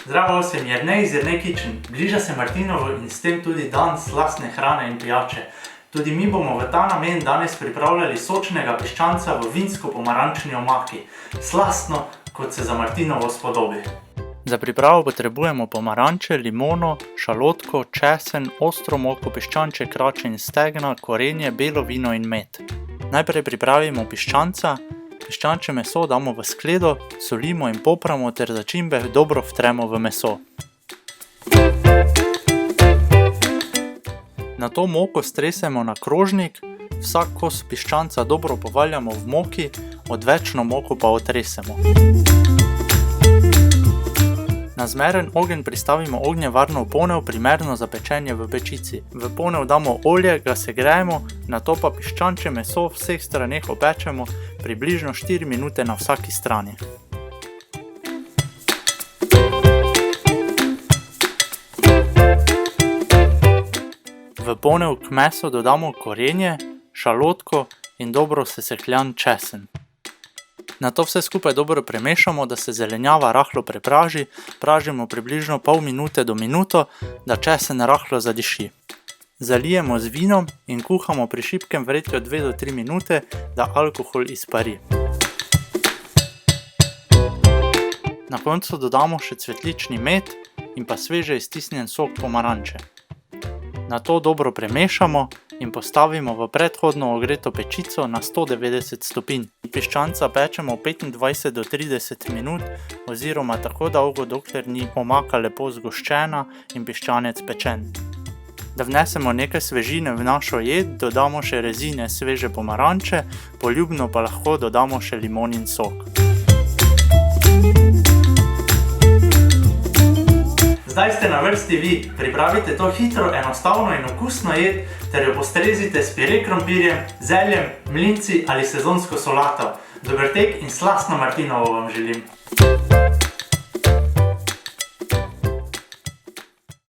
Zdravo, sem Jernej iz Jernej Kitchen. Bliža se Martinovo in s tem tudi dan slastne hrane in pijače. Tudi mi bomo v ta namen danes pripravljali sočnega piščanca v vinsko-pomarančni omaki. Slastno, kot se za Martinovo spodobi. Za pripravo potrebujemo pomaranče, limono, šalotko, česen, ostro moko, piščančje krače in stegna, korenje, belo vino in med. Najprej pripravimo piščanca. Piščančje meso damo v skledo, solimo in popramo ter začimbe dobro vtremo v meso. Nato moko stresemo na krožnik, vsak kos piščanca dobro povaljamo v moki, odvečno moko pa otresemo. Na zmeren ogenj pristavimo ognjevarno ponev, primerno za pečenje v pečici. V ponev damo olje, ga segrejemo, nato pa piščančje meso v vseh straneh opečemo približno 4 minute na vsaki strani. V ponev k mesu dodamo korenje, šalotko in dobro sesekljan česen. Nato vse skupaj dobro premešamo, da se zelenjava rahlo prepraži, pražimo približno pol minute do minuto, da česen rahlo zadiši. Zalijemo z vinom in kuhamo pri šibkem vretju 2 do 3 minute, da alkohol izpari. Na koncu dodamo še cvetlični med in pa sveže iztisnjen sok pomaranče. Nato dobro premešamo in postavimo v predhodno ogreto pečico na 190 stopinj. Piščanca pečemo 25 do 30 minut oziroma tako dolgo, dokler ni omaka lepo zgoščena in piščanec pečen. Da vnesemo nekaj svežine v našo jed, dodamo še rezine sveže pomaranče, poljubno pa lahko dodamo še limonin sok. Zdaj ste na vrsti vi. Pripravite to hitro, enostavno in okusno jed ter jo postrezite s pire krompirjem, zeljem, mlinci ali sezonsko solato. Dober tek in slastno Martinovo vam želim!